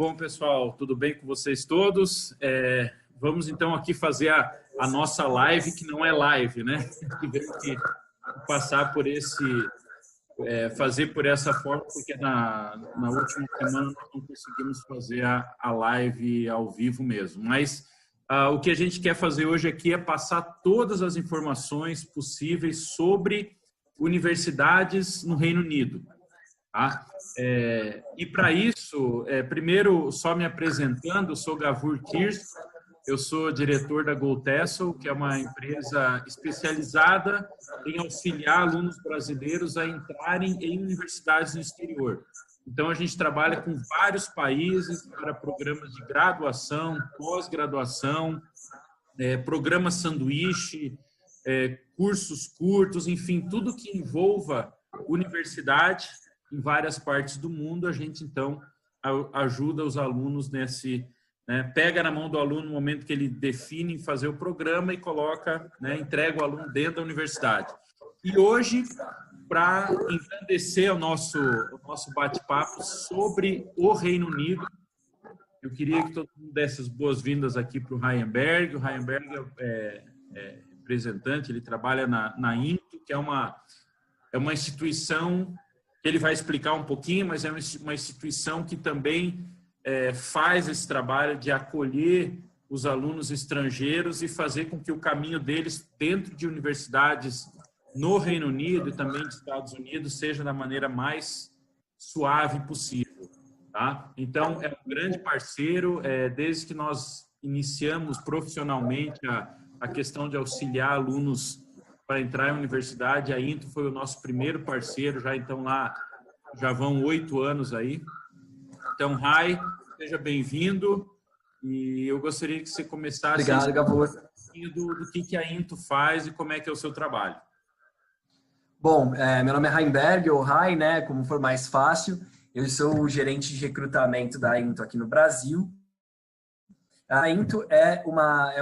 Bom, pessoal, tudo bem com vocês todos? Vamos então aqui fazer a nossa live, que não é live, né? Tivemos que passar por fazer por essa forma, porque na última semana nós não conseguimos fazer a live ao vivo mesmo. Mas o que a gente quer fazer hoje aqui é passar todas as informações possíveis sobre universidades no Reino Unido. Tá? E para isso, primeiro, só me apresentando, eu sou Gavur Kirst, eu sou diretor da GoTessel, que é uma empresa especializada em auxiliar alunos brasileiros a entrarem em universidades no exterior. Então, a gente trabalha com vários países para programas de graduação, pós-graduação, programas sanduíche, cursos curtos, enfim, tudo que envolva universidade em várias partes do mundo, a gente, então, ajuda os alunos nesse... pega na mão do aluno no momento que ele define fazer o programa e coloca, entrega o aluno dentro da universidade. E hoje, para engrandecer o nosso bate-papo sobre o Reino Unido, eu queria que todo mundo desse as boas-vindas aqui para o Ryan Berg. O Ryan Berg é representante, ele trabalha na INTO, que é uma instituição que ele vai explicar um pouquinho, mas é uma instituição que também faz esse trabalho de acolher os alunos estrangeiros e fazer com que o caminho deles dentro de universidades no Reino Unido e também dos Estados Unidos seja da maneira mais suave possível. Tá? Então, é um grande parceiro, desde que nós iniciamos profissionalmente a questão de auxiliar alunos para entrar em universidade, a INTO foi o nosso primeiro parceiro, então lá já vão 8 anos aí. Então, Rai, seja bem-vindo e eu gostaria que você começasse Obrigado, Gavur. do que a INTO faz e como é que é o seu trabalho. Bom, meu nome é Rainberg, ou Rai, né, como for mais fácil. Eu sou o gerente de recrutamento da INTO aqui no Brasil. A INTO é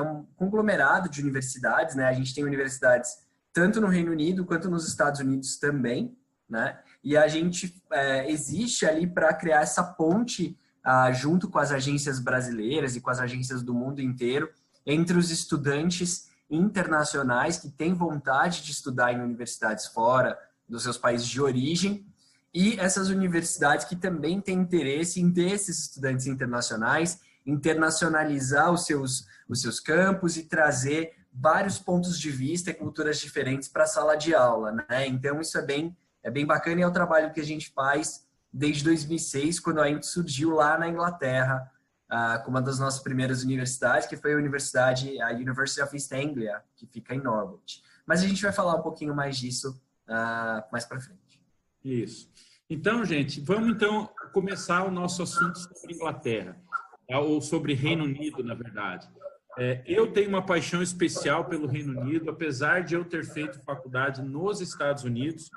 um conglomerado de universidades, né? A gente tem universidades tanto no Reino Unido quanto nos Estados Unidos também, né? E a gente existe ali para criar essa ponte junto com as agências brasileiras e com as agências do mundo inteiro entre os estudantes internacionais que têm vontade de estudar em universidades fora dos seus países de origem e essas universidades que também têm interesse em ter esses estudantes internacionais, internacionalizar os seus campos e trazer vários pontos de vista e culturas diferentes para a sala de aula, né? Então, isso é bem bacana e é o trabalho que a gente faz desde 2006, quando a INTO surgiu lá na Inglaterra, com uma das nossas primeiras universidades, que foi a University of East Anglia, que fica em Norwich. Mas a gente vai falar um pouquinho mais disso mais para frente. Isso. Então, gente, vamos então começar o nosso assunto sobre Inglaterra, ou sobre Reino Unido, na verdade. Eu tenho uma paixão especial pelo Reino Unido, apesar de eu ter feito faculdade nos Estados Unidos.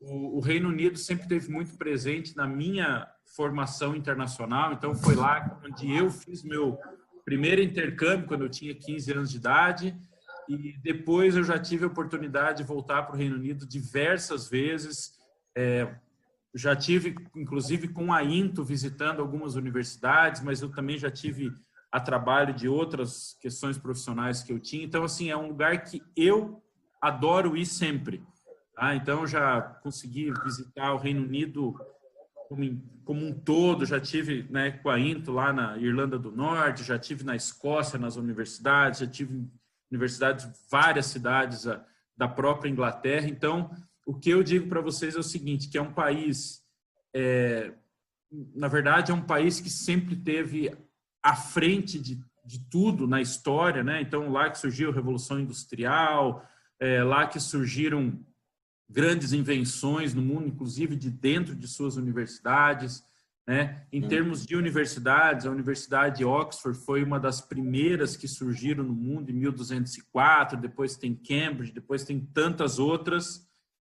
O Reino Unido sempre esteve muito presente na minha formação internacional, então foi lá onde eu fiz meu primeiro intercâmbio, quando eu tinha 15 anos de idade, e depois eu já tive a oportunidade de voltar para o Reino Unido diversas vezes. Já tive, inclusive, com a INTO visitando algumas universidades, mas eu também já tive a trabalho de outras questões profissionais que eu tinha. Então, assim, é um lugar que eu adoro ir sempre. Tá? Então, já consegui visitar o Reino Unido como um todo, já tive com a INTO lá na Irlanda do Norte, já tive na Escócia, nas universidades, já tive universidades em várias cidades da própria Inglaterra. Então, o que eu digo para vocês é o seguinte, que é um país, na verdade, é um país que sempre teve à frente de tudo na história, né? Então, lá que surgiu a Revolução Industrial, lá que surgiram grandes invenções no mundo, inclusive de dentro de suas universidades, né? Em termos de universidades, a Universidade de Oxford foi uma das primeiras que surgiram no mundo em 1204, depois tem Cambridge, depois tem tantas outras,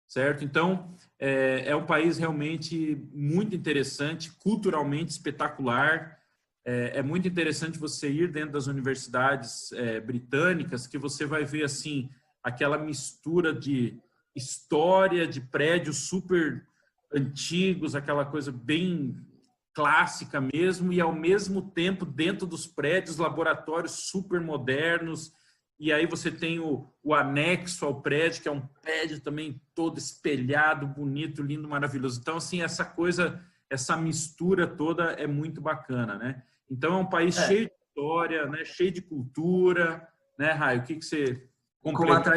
certo? Então, é um país realmente muito interessante, culturalmente espetacular. É muito interessante você ir dentro das universidades britânicas, que você vai ver, assim, aquela mistura de história, de prédios super antigos, aquela coisa bem clássica mesmo, e ao mesmo tempo dentro dos prédios, laboratórios super modernos, e aí você tem o anexo ao prédio, que é um prédio também todo espelhado, bonito, lindo, maravilhoso. Então, assim, essa coisa, essa mistura toda é muito bacana, né? Então, é um país cheio de história, né? Cheio de cultura, né, Raio? O que você complementa?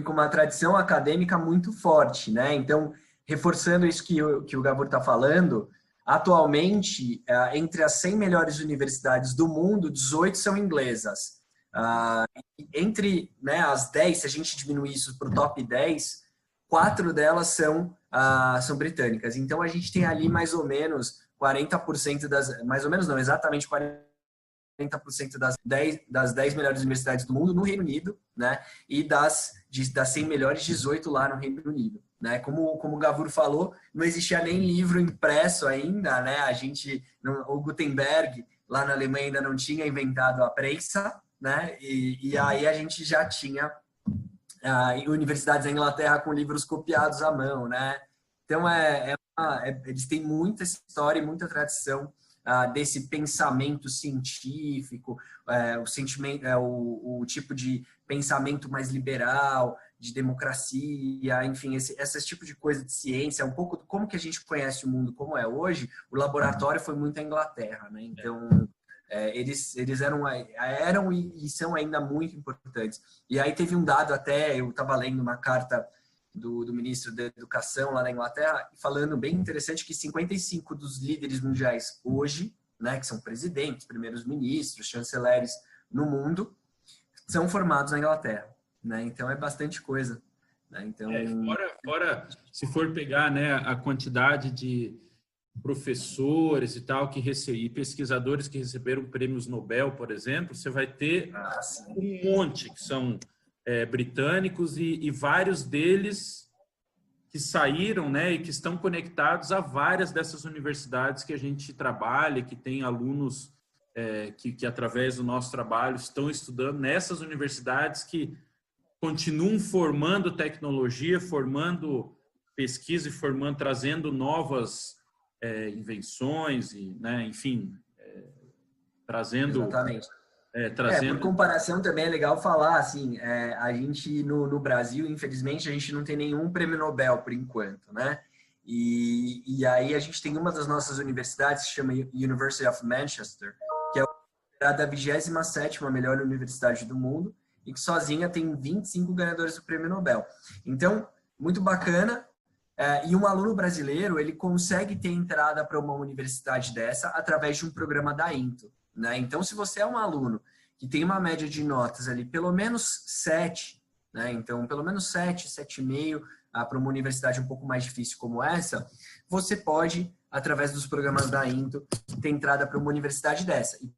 Com uma tradição acadêmica muito forte, né? Então, reforçando isso que o Gabor está falando, atualmente, entre as 100 melhores universidades do mundo, 18 são inglesas. Entre, né, as 10, se a gente diminuir isso para o top 10, 4 delas são britânicas. Então, a gente tem ali mais ou menos 40% mais ou menos não, exatamente 40% das 10 melhores universidades do mundo no Reino Unido, né? E das 100 melhores, 18 lá no Reino Unido. Né? Como o Gabor falou, não existia nem livro impresso ainda, né? O Gutenberg, lá na Alemanha, ainda não tinha inventado a prensa, né? E aí a gente já tinha universidades na Inglaterra com livros copiados à mão, né? Então, eles têm muita história e muita tradição desse pensamento científico, o tipo de pensamento mais liberal, de democracia, enfim, esse tipo de coisa de ciência, um pouco como que a gente conhece o mundo como é hoje. O laboratório foi muito a Inglaterra, né? Então, eles eram e são ainda muito importantes. E aí teve um dado até, eu estava lendo uma carta do ministro da Educação lá na Inglaterra, falando bem interessante que 55 dos líderes mundiais hoje, né, que são presidentes, primeiros ministros, chanceleres no mundo, são formados na Inglaterra, né? Então é bastante coisa, né? Então, fora se for pegar, né, a quantidade de professores e tal e pesquisadores que receberam prêmios Nobel, por exemplo, você vai ter um monte que são britânicos e vários deles que saíram, né, e que estão conectados a várias dessas universidades que a gente trabalha, que tem alunos que através do nosso trabalho estão estudando nessas universidades que continuam formando tecnologia, formando pesquisa e trazendo novas invenções e, né, enfim, trazendo... Exatamente. Trazendo... Por comparação também é legal falar, assim, a gente no Brasil, infelizmente, a gente não tem nenhum prêmio Nobel por enquanto, né? E aí a gente tem uma das nossas universidades, que se chama University of Manchester, que é a 27ª melhor universidade do mundo e que sozinha tem 25 ganhadores do prêmio Nobel. Então, muito bacana. E um aluno brasileiro, ele consegue ter entrada para uma universidade dessa através de um programa da INTO. Né? Então, se você é um aluno que tem uma média de notas ali, pelo menos 7, né? Então, pelo menos 7, 7,5, para uma universidade um pouco mais difícil como essa, você pode, através dos programas da INTO, ter entrada para uma universidade dessa. E,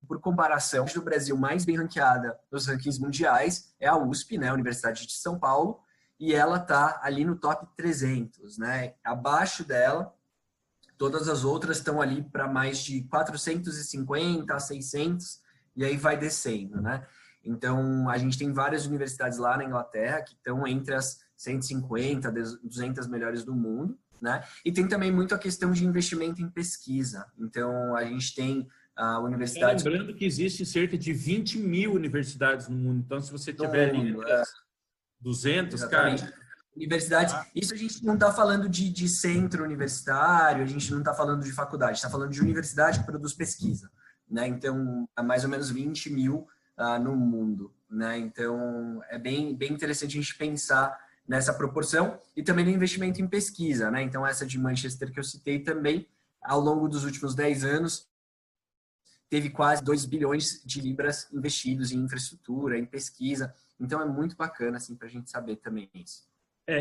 por comparação, a do Brasil mais bem ranqueada nos rankings mundiais é a USP, né? A Universidade de São Paulo, e ela está ali no top 300, né? Abaixo dela, todas as outras estão ali para mais de 450 a 600, e aí vai descendo, né? Então, a gente tem várias universidades lá na Inglaterra que estão entre as 150, 200 melhores do mundo, né? E tem também muito a questão de investimento em pesquisa. Então, a gente tem a universidade... Lembrando que existem cerca de 20 mil universidades no mundo. Então, se você tiver ali 200, exatamente, cara... Universidades, isso a gente não está falando de centro universitário, a gente não está falando de faculdade, está falando de universidade que produz pesquisa, né? Então, é mais ou menos 20 mil no mundo, né? Então, é bem interessante a gente pensar nessa proporção e também no investimento em pesquisa, né? Então, essa de Manchester que eu citei também, ao longo dos últimos 10 anos, teve quase 2 bilhões de libras investidos em infraestrutura, em pesquisa. Então, é muito bacana, assim, para a gente saber também isso.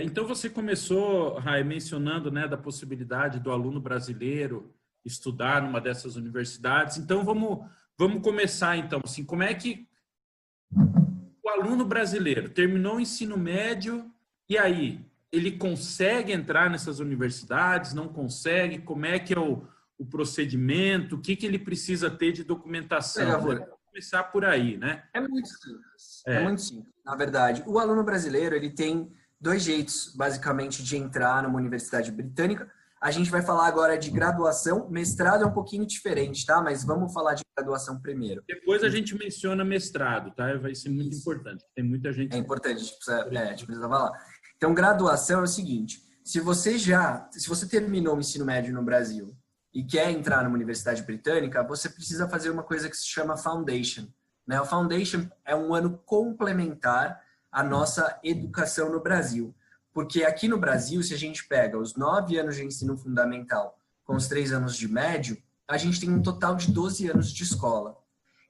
Então, você começou, Rai, mencionando, né, da possibilidade do aluno brasileiro estudar numa dessas universidades. Então, vamos começar, então. Assim, como é que o aluno brasileiro terminou o ensino médio e aí ele consegue entrar nessas universidades, não consegue? Como é que é o procedimento? O que ele precisa ter de documentação? Vamos começar por aí, né? É muito simples. É muito simples, na verdade. O aluno brasileiro, ele tem 2 jeitos, basicamente, de entrar numa universidade britânica. A gente vai falar agora de graduação, mestrado é um pouquinho diferente, tá? Mas vamos falar de graduação primeiro. Depois a gente menciona mestrado, tá? Vai ser muito importante. Tem muita gente... É importante, a gente precisa falar. Então, graduação é o seguinte, se você terminou o ensino médio no Brasil e quer entrar numa universidade britânica, você precisa fazer uma coisa que se chama Foundation, né? O Foundation é um ano complementar à nossa educação no Brasil. Porque aqui no Brasil, se a gente pega os 9 anos de ensino fundamental com os 3 anos de médio, a gente tem um total de 12 anos de escola.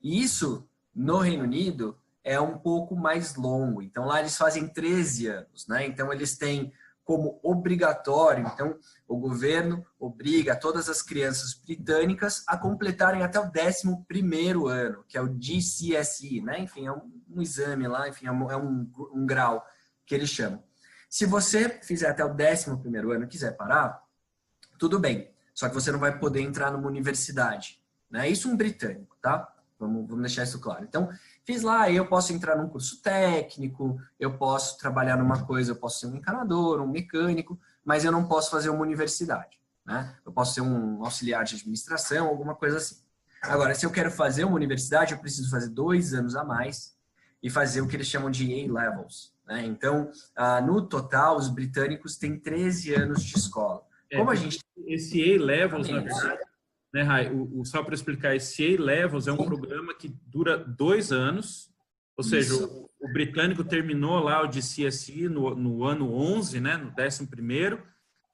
E isso, no Reino Unido, é um pouco mais longo. Então, lá eles fazem 13 anos, né? Então, eles têm como obrigatório, então, o governo obriga todas as crianças britânicas a completarem até o 11º ano, que é o GCSE, né? Enfim, é um exame lá, enfim, é um grau que eles chamam. Se você fizer até o 11º ano e quiser parar, tudo bem. Só que você não vai poder entrar numa universidade, né? Isso um britânico, tá? Vamos deixar isso claro. Então, fiz lá, eu posso entrar num curso técnico, eu posso trabalhar numa coisa, eu posso ser um encanador, um mecânico, mas eu não posso fazer uma universidade, né? Eu posso ser um auxiliar de administração, alguma coisa assim. Agora, se eu quero fazer uma universidade, eu preciso fazer 2 anos a mais e fazer o que eles chamam de A-Levels, né? Então, no total, os britânicos têm 13 anos de escola. Como a gente... Esse A-Levels, na verdade, né, Rai, só para explicar, esse A-Levels é um programa que dura 2 anos, ou seja, o britânico terminou lá o GCSE no ano 11, né, no 11º,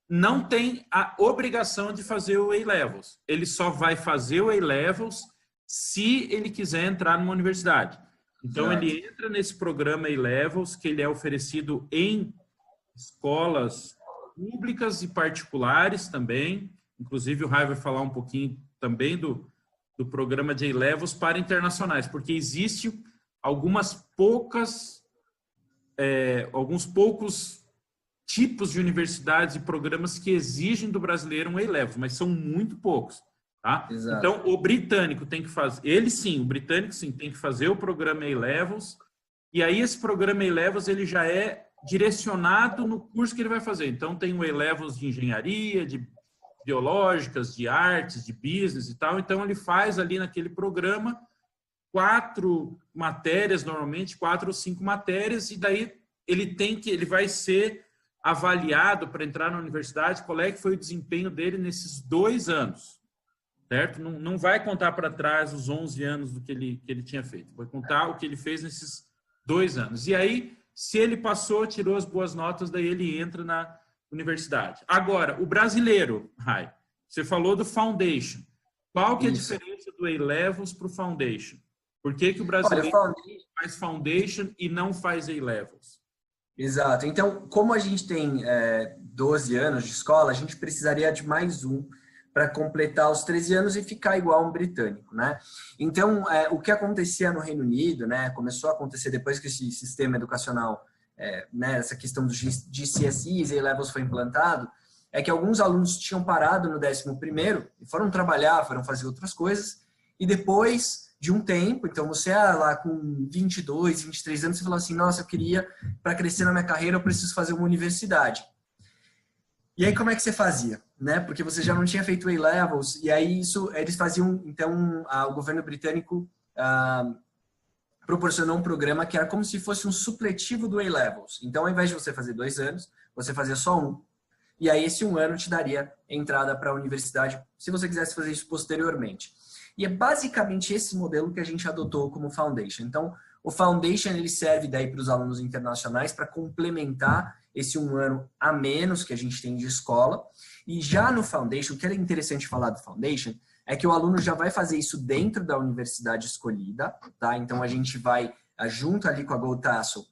não tem a obrigação de fazer o A-Levels. Ele só vai fazer o A-Levels se ele quiser entrar numa universidade. Então, ele entra nesse programa A-Levels, que ele é oferecido em escolas públicas e particulares também. Inclusive, o Rai vai falar um pouquinho também do programa de A-Levels para internacionais, porque existe alguns poucos tipos de universidades e programas que exigem do brasileiro um A-Levels, mas são muito poucos. Tá? Então, o britânico tem que fazer... o britânico sim, tem que fazer o programa A-Levels, e aí esse programa A-Levels ele já é direcionado no curso que ele vai fazer. Então, tem o A-Levels de engenharia, de biológicas, de artes, de business e tal. Então, ele faz ali naquele programa 4 matérias, normalmente 4 ou 5 matérias, e daí ele vai ser avaliado para entrar na universidade, qual é que foi o desempenho dele nesses 2 anos. Certo? Não vai contar para trás os 11 anos do que ele tinha feito. Vai contar o que ele fez nesses 2 anos. E aí, se ele passou, tirou as boas notas, daí ele entra na universidade. Agora, o brasileiro, Rai, você falou do Foundation. Qual que é a diferença do A-Levels para o Foundation? Por que o brasileiro faz Foundation e não faz A-Levels? Exato. Então, como a gente tem 12 anos de escola, a gente precisaria de mais um para completar os 13 anos e ficar igual a um britânico, né? Então, o que acontecia no Reino Unido, né, começou a acontecer depois que esse sistema educacional, né, essa questão dos GCSEs e A-Levels foi implantado, é que alguns alunos tinham parado no 11º e foram trabalhar, foram fazer outras coisas, e depois de um tempo, então você lá com 22, 23 anos, você falou assim, nossa, eu queria, para crescer na minha carreira, eu preciso fazer uma universidade. E aí, como é que você fazia? Né? Porque você já não tinha feito A-Levels, e aí eles faziam, então, o governo britânico proporcionou um programa que era como se fosse um supletivo do A-Levels. Então, ao invés de você fazer 2 anos, você fazia só 1. E aí, esse 1 ano te daria entrada para a universidade, se você quisesse fazer isso posteriormente. E é basicamente esse modelo que a gente adotou como Foundation. Então, o Foundation ele serve daí para os alunos internacionais para complementar esse 1 ano a menos que a gente tem de escola. E já no Foundation, o que é interessante falar do Foundation é que o aluno já vai fazer isso dentro da universidade escolhida, tá? Então, a gente vai, junto ali com a GoTassel,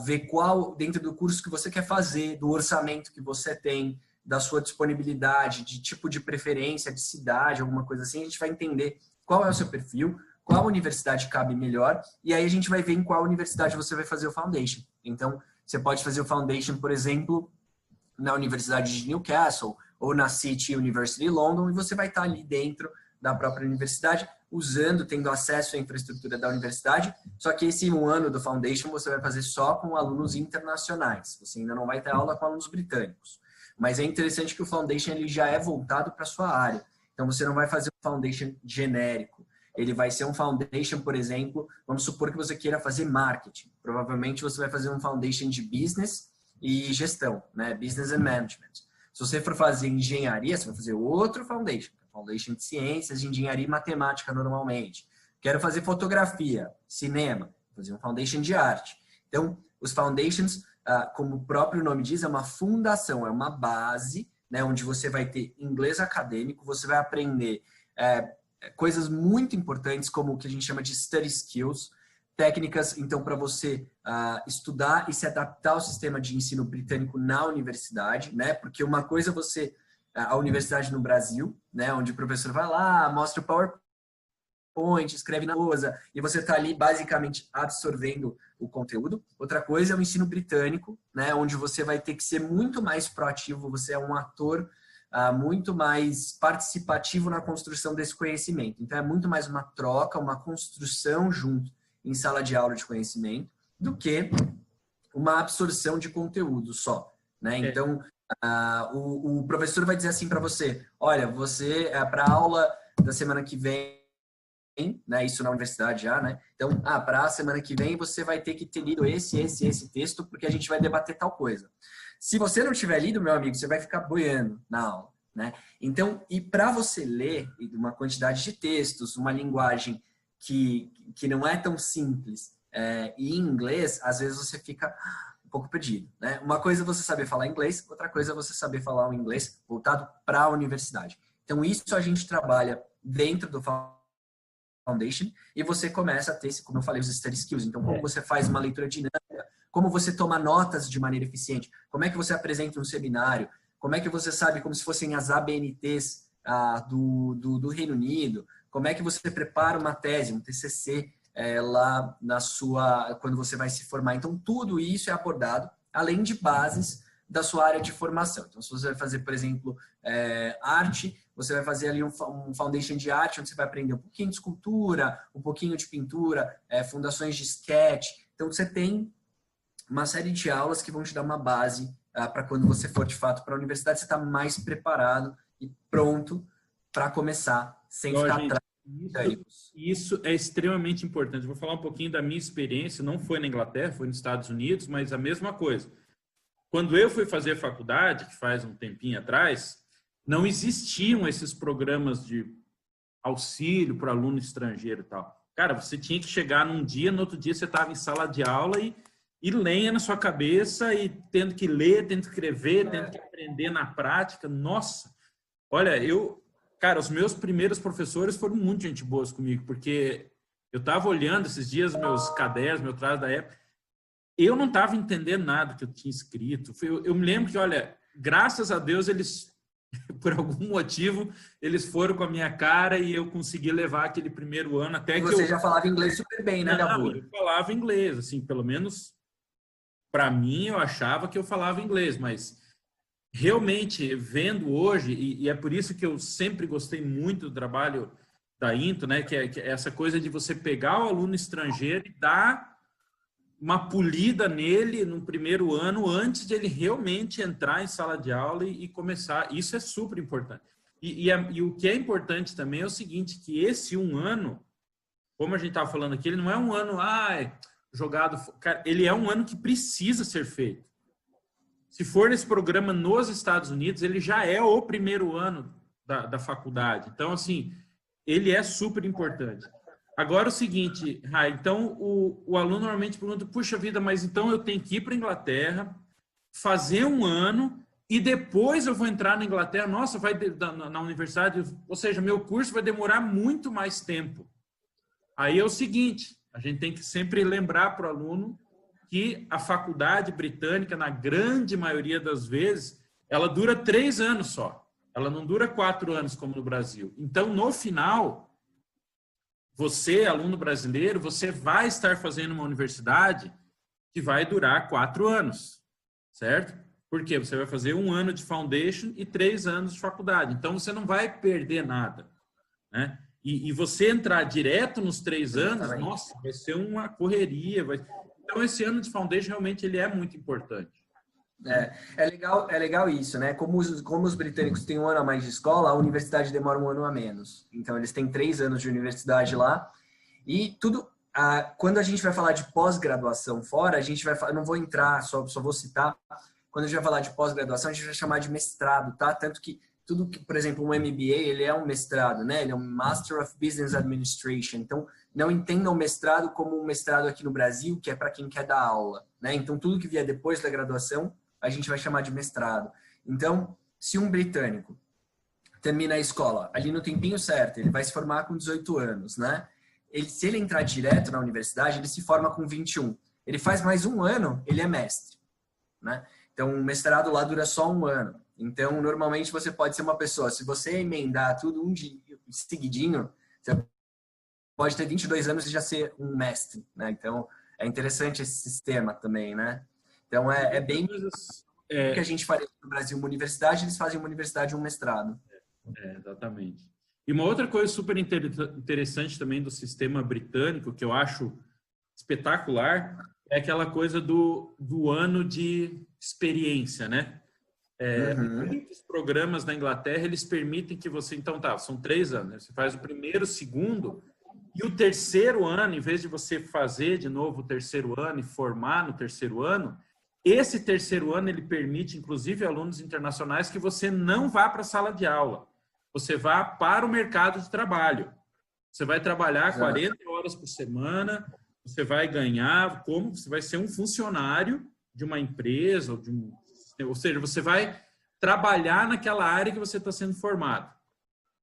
ver qual, dentro do curso que você quer fazer, do orçamento que você tem, da sua disponibilidade, de tipo de preferência, de cidade, alguma coisa assim, a gente vai entender qual é o seu perfil, qual universidade cabe melhor, e aí a gente vai ver em qual universidade você vai fazer o Foundation. Então, você pode fazer o Foundation, por exemplo, na Universidade de Newcastle, ou na City University London, e você vai estar ali dentro da própria universidade, tendo acesso à infraestrutura da universidade, só que esse 1 ano do Foundation você vai fazer só com alunos internacionais, você ainda não vai ter aula com alunos britânicos. Mas é interessante que o Foundation ele já é voltado para a sua área. Então, você não vai fazer um Foundation genérico. Ele vai ser um Foundation, por exemplo, vamos supor que você queira fazer marketing. Provavelmente você vai fazer um Foundation de Business e Gestão, né? Business and Management. Se você for fazer engenharia, você vai fazer outro Foundation. Foundation de Ciências, de Engenharia e Matemática, normalmente. Quero fazer fotografia, cinema, fazer um Foundation de Arte. Então, os Foundations, como o próprio nome diz, é uma fundação, é uma base, né, onde você vai ter inglês acadêmico, você vai aprender coisas muito importantes, como o que a gente chama de study skills, técnicas, então, para você estudar e se adaptar ao sistema de ensino britânico na universidade, né? Porque uma coisa é a universidade no Brasil, né? Onde o professor vai lá, mostra o PowerPoint, escreve na lousa, e você está ali basicamente absorvendo o conteúdo. Outra coisa é o ensino britânico, né? Onde você vai ter que ser muito mais proativo, você é um ator muito mais participativo na construção desse conhecimento. Então, é muito mais uma troca, uma construção junto em sala de aula de conhecimento, do que uma absorção de conteúdo só, né? Então, o professor vai dizer assim para você, olha, você, para a aula da semana que vem, né? Isso na universidade já, né? Então, para a semana que vem, você vai ter que ter lido esse texto, porque a gente vai debater tal coisa. Se você não tiver lido, meu amigo, você vai ficar boiando na aula, né? Então, e para você ler uma quantidade de textos, uma linguagem que não é tão simples, e em inglês, às vezes você fica um pouco perdido, né? Uma coisa é você saber falar inglês, outra coisa é você saber falar o inglês voltado para a universidade. Então, isso a gente trabalha dentro do Foundation e você começa a ter, como eu falei, os study skills. Então, como você faz uma leitura dinâmica, como você toma notas de maneira eficiente, como é que você apresenta um seminário, como é que você sabe como se fossem as ABNTs do Reino Unido, como é que você prepara uma tese, um TCC lá quando você vai se formar. Então, tudo isso é abordado, além de bases da sua área de formação. Então, se você vai fazer, por exemplo, arte, você vai fazer ali um foundation de arte, onde você vai aprender um pouquinho de escultura, um pouquinho de pintura, fundações de sketch. Então, você tem uma série de aulas que vão te dar uma base para quando você for, de fato, para a universidade, você está mais preparado e pronto para começar, sem ficar atrás. Isso é extremamente importante. Eu vou falar um pouquinho da minha experiência, não foi na Inglaterra, foi nos Estados Unidos, mas a mesma coisa. Quando eu fui fazer faculdade, que faz um tempinho atrás, não existiam esses programas de auxílio para aluno estrangeiro e tal. Cara, você tinha que chegar num dia, no outro dia você estava em sala de aula e lenha na sua cabeça e tendo que ler, tendo que escrever, tendo que aprender na prática. Nossa! Olha, cara, os meus primeiros professores foram muito gente boas comigo, porque eu estava olhando esses dias meus cadernos, meu traço da época, eu não estava entendendo nada que eu tinha escrito. Eu me lembro que, olha, graças a Deus, eles, por algum motivo, eles foram com a minha cara e eu consegui levar aquele primeiro ano até que você já falava inglês super bem, né, Gabor? Eu falava inglês, assim, pelo menos para mim eu achava que eu falava inglês, mas realmente vendo hoje, e é por isso que eu sempre gostei muito do trabalho da Into, né, que é essa coisa de você pegar o aluno estrangeiro e dar uma polida nele no primeiro ano antes de ele realmente entrar em sala de aula e começar. Isso é super importante. E o que é importante também é o seguinte, que esse um ano, como a gente estava falando aqui, ele não é um ano jogado... Cara, ele é um ano que precisa ser feito. Se for nesse programa nos Estados Unidos, ele já é o primeiro ano da faculdade. Então, assim, ele é super importante. Agora, o seguinte, Rai, então o aluno normalmente pergunta, puxa vida, mas então eu tenho que ir para a Inglaterra, fazer um ano e depois eu vou entrar na Inglaterra, nossa, na universidade, ou seja, meu curso vai demorar muito mais tempo. Aí é o seguinte, a gente tem que sempre lembrar para o aluno que a faculdade britânica, na grande maioria das vezes, ela dura 3 anos só. Ela não dura 4 anos como no Brasil. Então, no final, você, aluno brasileiro, você vai estar fazendo uma universidade que vai durar 4 anos, certo? Porque você vai fazer 1 ano de foundation e 3 anos de faculdade. Então, você não vai perder nada, né? E você entrar direto nos 3 anos, nossa, vai ser uma correria. Então, esse ano de foundation, realmente, ele é muito importante. É legal isso, né? Como os britânicos têm um ano a mais de escola, a universidade demora um ano a menos. Então, eles têm 3 anos de universidade lá. E tudo, quando a gente vai falar de pós-graduação fora, a gente vai falar, não vou entrar, só vou citar, quando a gente vai falar de pós-graduação, a gente vai chamar de mestrado, tá? Tanto que tudo que, por exemplo, um MBA, ele é um mestrado, né? Ele é um Master of Business Administration. Então, não entendam o mestrado como um mestrado aqui no Brasil, que é para quem quer dar aula, né? Então, tudo que vier depois da graduação, a gente vai chamar de mestrado. Então, se um britânico termina a escola ali no tempinho certo, ele vai se formar com 18 anos, né? Se ele entrar direto na universidade, ele se forma com 21. Ele faz mais um ano, ele é mestre, né? Então, o mestrado lá dura só um ano. Então, normalmente, você pode ser uma pessoa, se você emendar tudo um dia seguidinho, você pode ter 22 anos e já ser um mestre, né? Então, é interessante esse sistema também, né? Então, é bem o que a gente faria no Brasil, uma universidade, eles fazem uma universidade e um mestrado. Exatamente. E uma outra coisa super interessante também do sistema britânico, que eu acho espetacular, é aquela coisa do ano de experiência, né? Muitos programas na Inglaterra, eles permitem que você... Então, são 3 anos. Né? Você faz o primeiro, o segundo, e o terceiro ano, em vez de você fazer de novo o terceiro ano e formar no terceiro ano, esse terceiro ano, ele permite, inclusive, alunos internacionais, que você não vá para a sala de aula. Você vá para o mercado de trabalho. Você vai trabalhar 40 horas por semana, você vai ganhar, você vai ser um funcionário de uma empresa, ou seja, você vai trabalhar naquela área que você está sendo formado.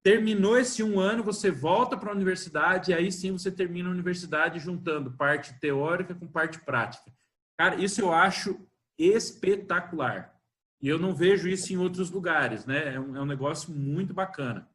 Terminou esse um ano, você volta para a universidade e aí sim você termina a universidade juntando parte teórica com parte prática. Cara, isso eu acho espetacular. E eu não vejo isso em outros lugares, né? É um negócio muito bacana.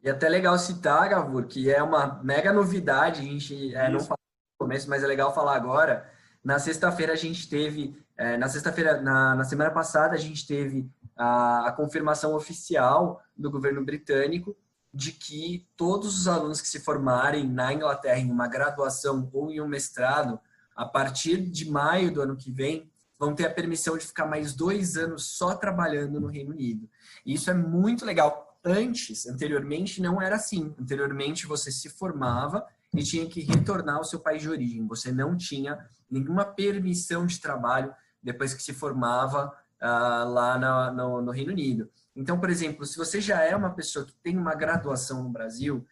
E até legal citar, Gavur, que é uma mega novidade, a gente não falou no começo, mas é legal falar agora. Na sexta-feira a gente teve, na semana passada a gente teve a confirmação oficial do governo britânico de que todos os alunos que se formarem na Inglaterra em uma graduação ou em um mestrado, a partir de maio do ano que vem, vão ter a permissão de ficar mais 2 anos só trabalhando no Reino Unido. E isso é muito legal. Anteriormente, não era assim. Anteriormente, você se formava e tinha que retornar ao seu país de origem. Você não tinha nenhuma permissão de trabalho depois que se formava lá no Reino Unido. Então, por exemplo, se você já é uma pessoa que tem uma graduação no Brasil,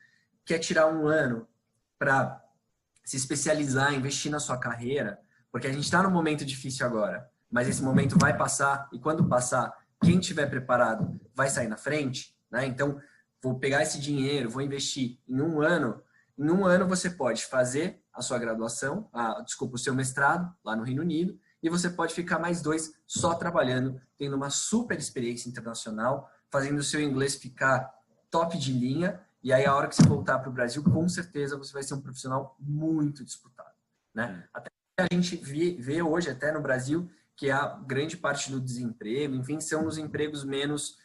quer tirar um ano para se especializar, investir na sua carreira, porque a gente está num momento difícil agora, mas esse momento vai passar, e quando passar, quem estiver preparado vai sair na frente, né? Então, vou pegar esse dinheiro, vou investir em um ano. Em um ano você pode fazer a sua graduação, o seu mestrado lá no Reino Unido, e você pode ficar mais 2 só trabalhando, tendo uma super experiência internacional, fazendo o seu inglês ficar top de linha, e aí a hora que você voltar para o Brasil, com certeza você vai ser um profissional muito disputado, né? Até a gente vê hoje, até no Brasil, que a grande parte do desemprego, enfim, são os empregos menos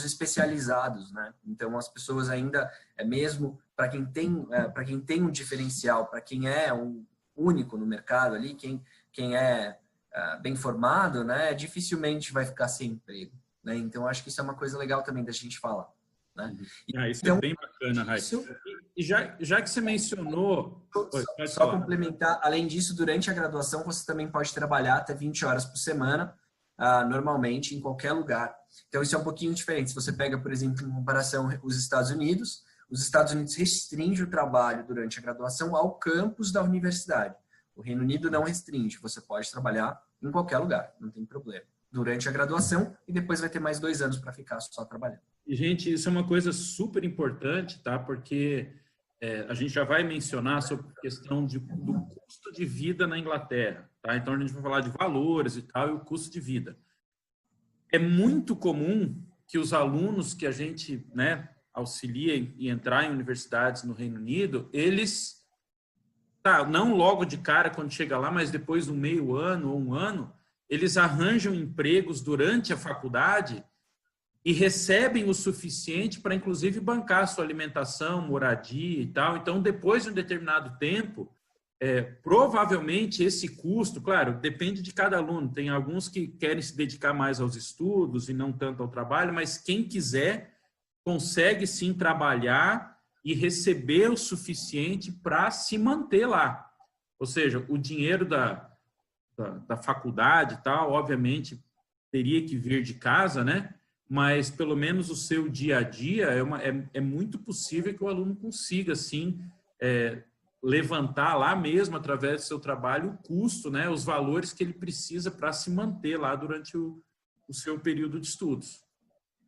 especializados, né? Então, as pessoas ainda, mesmo para quem tem um diferencial, para quem é um único no mercado ali, quem é bem formado, né, dificilmente vai ficar sem emprego, né? Então, acho que isso é uma coisa legal também da gente falar. Né? Isso então, é bem bacana, Raíssa. E já que você mencionou... Só complementar, além disso, durante a graduação, você também pode trabalhar até 20 horas por semana, normalmente, em qualquer lugar. Então, isso é um pouquinho diferente. Se você pega, por exemplo, em comparação os Estados Unidos restringe o trabalho durante a graduação ao campus da universidade. O Reino Unido não restringe, você pode trabalhar em qualquer lugar, não tem problema. Durante a graduação e depois vai ter mais 2 anos para ficar só trabalhando. E, gente, isso é uma coisa super importante, tá? Porque a gente já vai mencionar sobre a questão do custo de vida na Inglaterra, tá? Então, a gente vai falar de valores e tal, e o custo de vida. É muito comum que os alunos que a gente, né, auxilia e entrar em universidades no Reino Unido, eles, não logo de cara quando chega lá, mas depois de um meio ano ou um ano, eles arranjam empregos durante a faculdade e recebem o suficiente para, inclusive, bancar sua alimentação, moradia e tal. Então, depois de um determinado tempo, provavelmente esse custo, claro, depende de cada aluno. Tem alguns que querem se dedicar mais aos estudos e não tanto ao trabalho, mas quem quiser consegue sim trabalhar e receber o suficiente para se manter lá. Ou seja, o dinheiro da faculdade e tal, obviamente, teria que vir de casa, né? Mas pelo menos o seu dia a dia é muito possível que o aluno consiga, sim, levantar lá mesmo, através do seu trabalho, o custo, né? Os valores que ele precisa para se manter lá durante o seu período de estudos.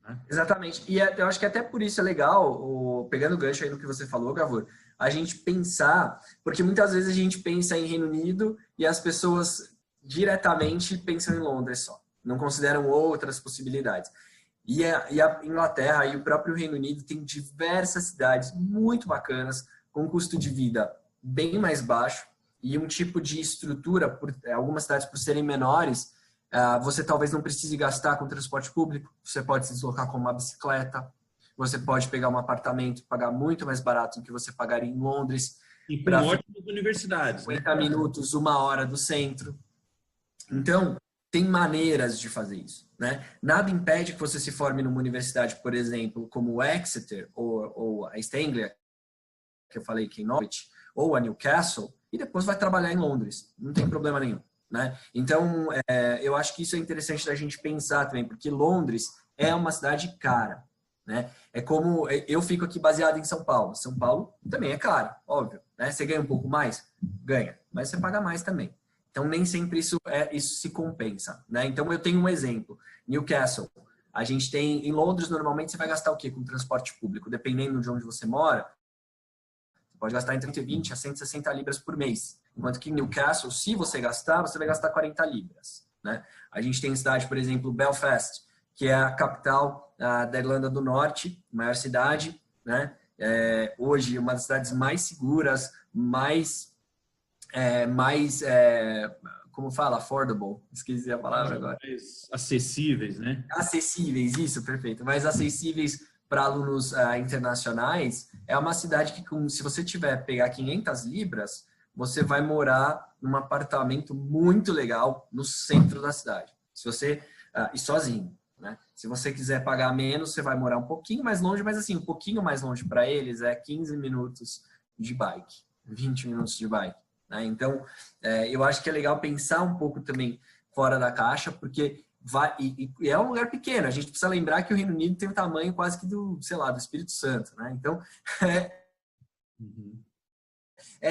Né? Exatamente. E eu acho que até por isso é legal, pegando o gancho aí no que você falou, Gavor, a gente pensar, porque muitas vezes a gente pensa em Reino Unido e as pessoas diretamente pensam em Londres só, não consideram outras possibilidades. E a Inglaterra e o próprio Reino Unido tem diversas cidades muito bacanas, com um custo de vida bem mais baixo e um tipo de estrutura, algumas cidades por serem menores, você talvez não precise gastar com transporte público, você pode se deslocar com uma bicicleta, você pode pegar um apartamento e pagar muito mais barato do que você pagaria em Londres. E com ótimas universidades. 50 minutos, 1 hora do centro. Então, tem maneiras de fazer isso, né? Nada impede que você se forme numa universidade, por exemplo, como o Exeter ou a East Anglia, que eu falei que em Norwich, ou a Newcastle, e depois vai trabalhar em Londres. Não tem problema nenhum, né? Então, eu acho que isso é interessante da gente pensar também, porque Londres é uma cidade cara, né? É como eu fico aqui baseado em São Paulo. São Paulo também é caro, óbvio, né? Você ganha um pouco mais? Ganha, mas você paga mais também. Então, nem sempre isso se compensa, né? Então, eu tenho um exemplo. Newcastle. A gente tem... Em Londres, normalmente, você vai gastar o quê com transporte público? Dependendo de onde você mora, você pode gastar entre 120 a 160 libras por mês. Enquanto que em Newcastle, se você gastar, você vai gastar 40 libras, né? A gente tem cidade, por exemplo, Belfast, que é a capital da Irlanda do Norte, maior cidade, né? Hoje, uma das cidades mais seguras, como fala? Affordable. Esqueci a palavra agora. Mais acessíveis, né? Acessíveis, isso, perfeito. Mais acessíveis para alunos internacionais. É uma cidade que, se você pegar 500 libras, você vai morar num apartamento muito legal no centro da cidade. Se você e sozinho, né? Se você quiser pagar menos, você vai morar um pouquinho mais longe, mas assim, um pouquinho mais longe para eles é 15 minutos de bike, 20 minutos de bike. Né? Então, eu acho que é legal pensar um pouco também fora da caixa, porque é um lugar pequeno. A gente precisa lembrar que o Reino Unido tem o tamanho quase que do Espírito Santo. Né? Então,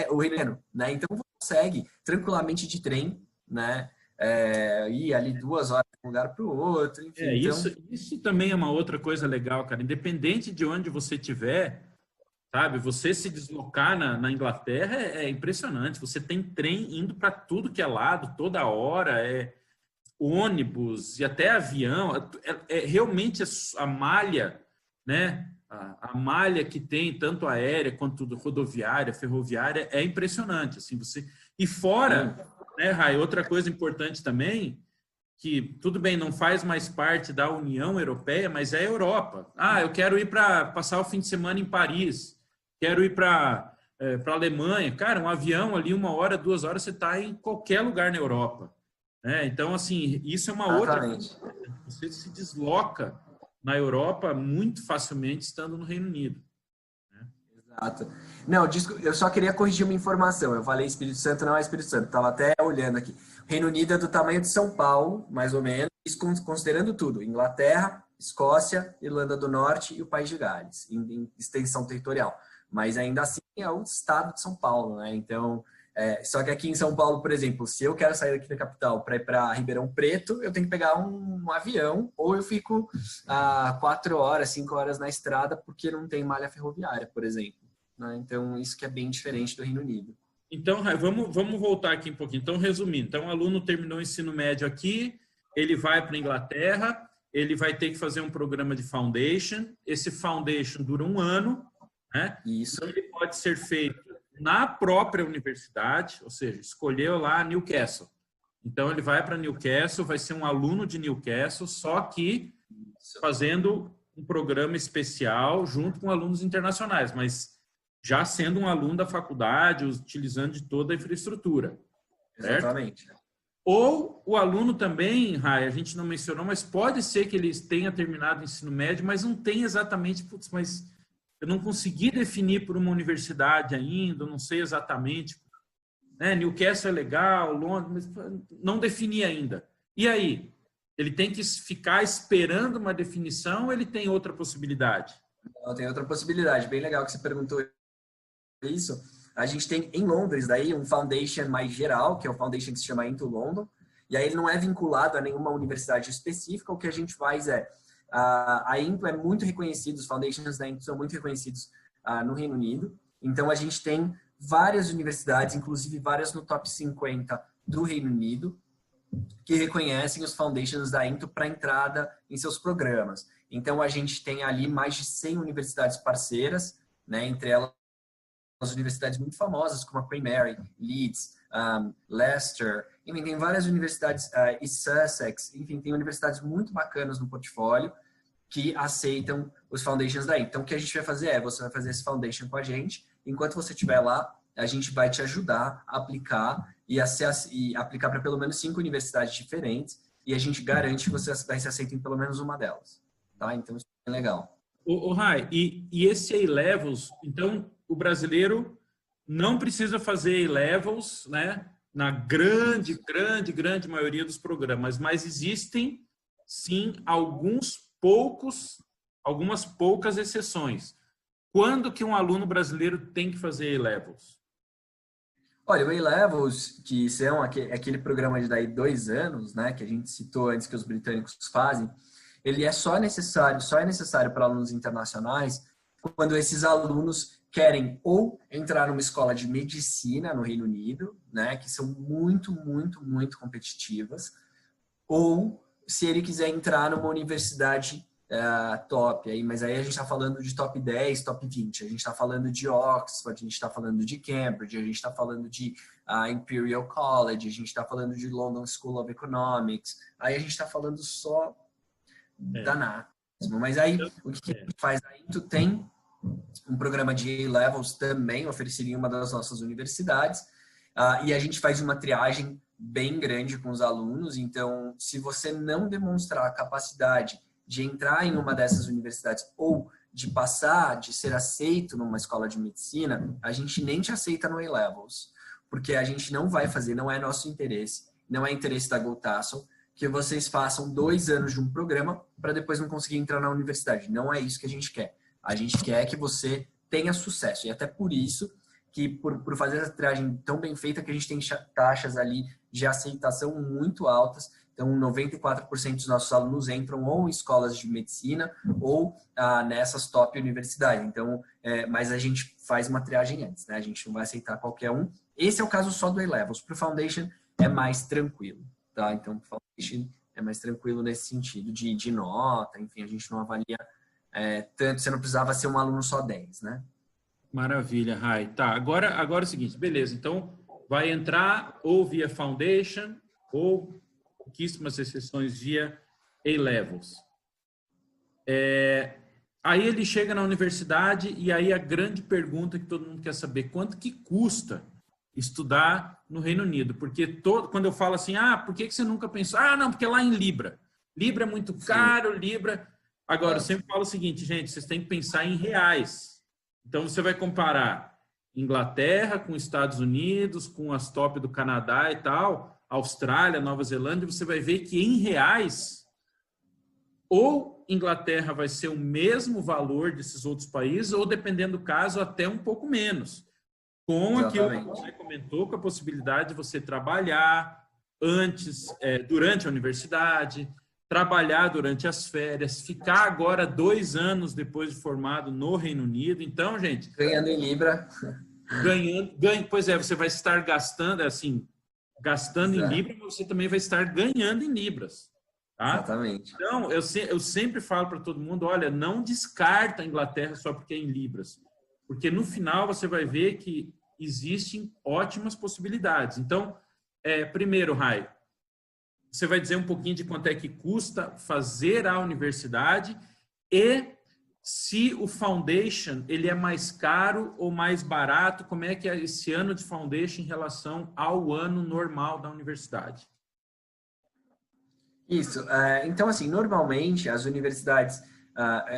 o Reino Unido. Né? Então, você consegue tranquilamente de trem, né? Ir ali 2 horas de um lugar para o outro. Enfim, isso também é uma outra coisa legal, cara. Independente de onde você estiver, sabe? Você se deslocar na Inglaterra é impressionante. Você tem trem indo para tudo que é lado, toda hora, ônibus e até avião. Realmente a malha, né? A malha que tem, tanto aérea quanto rodoviária, ferroviária, é impressionante. Assim, E fora, né, Rai, outra coisa importante também, que tudo bem, não faz mais parte da União Europeia, mas é a Europa. Eu quero ir para passar o fim de semana em Paris. Quero ir para a Alemanha. Cara, um avião ali, 1 hora, 2 horas, você está em qualquer lugar na Europa. Então, assim, isso é uma outra coisa. Você se desloca na Europa muito facilmente estando no Reino Unido. Né? Exato. Não, eu só queria corrigir uma informação. Eu falei Espírito Santo, não é Espírito Santo. Estava até olhando aqui. O Reino Unido é do tamanho de São Paulo, mais ou menos, considerando tudo. Inglaterra, Escócia, Irlanda do Norte e o País de Gales, em extensão territorial. Mas ainda assim é o estado de São Paulo, né? Então, só que aqui em São Paulo, por exemplo, se eu quero sair daqui da capital para ir para Ribeirão Preto, eu tenho que pegar um avião ou eu fico 4 horas, 5 horas na estrada porque não tem malha ferroviária, por exemplo. Né? Então, isso que é bem diferente do Reino Unido. Então, vamos voltar aqui um pouquinho. Então, resumindo, então o aluno terminou o ensino médio aqui, ele vai para a Inglaterra, ele vai ter que fazer um programa de foundation. Esse foundation dura 1 ano, né? Isso. Então, ele pode ser feito na própria universidade, ou seja, escolheu lá Newcastle. Então, ele vai para Newcastle, vai ser um aluno de Newcastle, só que fazendo um programa especial junto com alunos internacionais. Mas já sendo um aluno da faculdade, utilizando de toda a infraestrutura. Certo? Exatamente. Ou o aluno também, Rai, a gente não mencionou, mas pode ser que ele tenha terminado o ensino médio, mas não tem exatamente, putz, mas eu não consegui definir por uma universidade ainda, não sei exatamente, né? Newcastle é legal, Londres, mas não defini ainda. E aí? Ele tem que ficar esperando uma definição ou ele tem outra possibilidade? Não, tem outra possibilidade, bem legal que você perguntou isso. A gente tem em Londres daí um foundation mais geral, que é o foundation que se chama Into London, e aí ele não é vinculado a nenhuma universidade específica. O que a gente faz é, a Into é muito reconhecida, os foundations da Into são muito reconhecidos no Reino Unido, então a gente tem várias universidades, inclusive várias no top 50 do Reino Unido, que reconhecem os foundations da Into para entrada em seus programas. Então a gente tem ali mais de 100 universidades parceiras, né, entre elas as universidades muito famosas, como a Queen Mary, Leeds, Leicester, enfim, tem várias universidades, e Sussex, enfim, tem universidades muito bacanas no portfólio que aceitam os foundations daí. Então, o que a gente vai fazer é, você vai fazer esse foundation com a gente, enquanto você estiver lá, a gente vai te ajudar a aplicar e aplicar para pelo menos 5 universidades diferentes, e a gente garante que você vai ser aceito em pelo menos uma delas. Tá? Então, isso é legal. Rai, e esse A-Levels, então, o brasileiro não precisa fazer A-Levels, né, na grande maioria dos programas, mas existem, sim, algumas poucas exceções. Quando que um aluno brasileiro tem que fazer A-Levels? Olha, o A-Levels, que são aquele programa de daí 2 anos, né, que a gente citou antes que os britânicos fazem, ele é só é necessário para alunos internacionais quando esses alunos querem ou entrar numa escola de medicina no Reino Unido, né, que são muito competitivas, ou se ele quiser entrar numa universidade top, aí, mas aí a gente está falando de top 10, top 20, a gente está falando de Oxford, a gente está falando de Cambridge, a gente está falando de Imperial College, a gente está falando de London School of Economics, aí a gente está falando só da NAT. Mas aí, o que a gente faz? Aí tu tem um programa de A-Levels também oferecido em uma das nossas universidades, e a gente faz uma triagem bem grande com os alunos. Então, se você não demonstrar a capacidade de entrar em uma dessas universidades ou de passar, de ser aceito numa escola de medicina, a gente nem te aceita no A-Levels, porque a gente não vai fazer, não é nosso interesse, não é interesse da GoTassel, que vocês façam 2 anos de um programa para depois não conseguir entrar na universidade. Não é isso que a gente quer. A gente quer que você tenha sucesso. E até por isso que, por fazer essa triagem tão bem feita, que a gente tem taxas ali de aceitação muito altas. Então, 94% dos nossos alunos entram ou em escolas de medicina ou nessas top universidades. Então, mas a gente faz uma triagem antes, né? A gente não vai aceitar qualquer um. Esse é o caso só do A-Levels. Para o Foundation é mais tranquilo, tá? Então, o Foundation é mais tranquilo nesse sentido de nota, enfim, a gente não avalia tanto, você não precisava ser um aluno só 10, né? Maravilha, Rai. Tá, agora é o seguinte, beleza, então vai entrar ou via Foundation ou pouquíssimas exceções via A-Levels. Aí ele chega na universidade e aí a grande pergunta que todo mundo quer saber, quanto que custa estudar no Reino Unido? Porque quando eu falo assim, por que você nunca pensou? Não, porque lá em Libra. Libra é muito caro, sim. Libra... Agora, eu sempre falo o seguinte, gente, vocês têm que pensar em reais. Então, você vai comparar Inglaterra com Estados Unidos, com as top do Canadá e tal, Austrália, Nova Zelândia, você vai ver que em reais, ou Inglaterra vai ser o mesmo valor desses outros países, ou dependendo do caso, até um pouco menos. Com aquilo que você comentou, com a possibilidade de você trabalhar durante a universidade, trabalhar durante as férias, ficar agora 2 anos depois de formado no Reino Unido. Então, gente... Ganhando em Libra. Pois é, você vai estar gastando, gastando em Libra, mas você também vai estar ganhando em Libras. Tá? Exatamente. Então, eu sempre falo para todo mundo, olha, não descarta a Inglaterra só porque é em Libras. Porque no final você vai ver que existem ótimas possibilidades. Então, primeiro, Rai, você vai dizer um pouquinho de quanto é que custa fazer a universidade e se o Foundation ele é mais caro ou mais barato, como é que é esse ano de Foundation em relação ao ano normal da universidade? Isso. Então, assim, normalmente as universidades,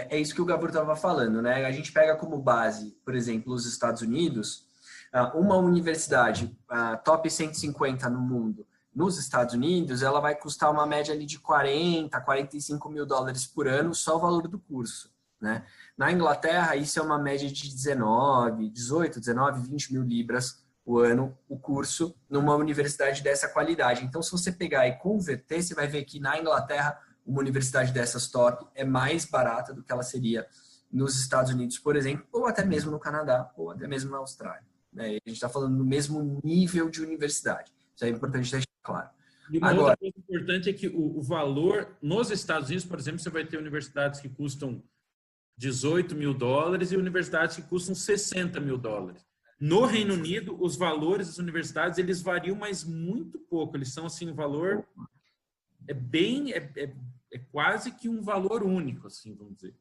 é isso que o Gabor estava falando, né? A gente pega como base, por exemplo, os Estados Unidos, uma universidade top 150 no mundo, nos Estados Unidos, ela vai custar uma média ali de 40, 45 mil dólares por ano, só o valor do curso, né? Na Inglaterra, isso é uma média de 18, 19, 20 mil libras o ano, o curso, numa universidade dessa qualidade. Então, se você pegar e converter, você vai ver que na Inglaterra, uma universidade dessas top é mais barata do que ela seria nos Estados Unidos, por exemplo, ou até mesmo no Canadá, ou até mesmo na Austrália. Né? A gente está falando do mesmo nível de universidade. Isso é importante deixar claro. E uma outra coisa importante é que o valor nos Estados Unidos, por exemplo, você vai ter universidades que custam 18 mil dólares e universidades que custam 60 mil dólares. No Reino Unido, os valores das universidades, eles variam, mas muito pouco. Eles são, assim, um valor... É quase que um valor único, assim, vamos dizer.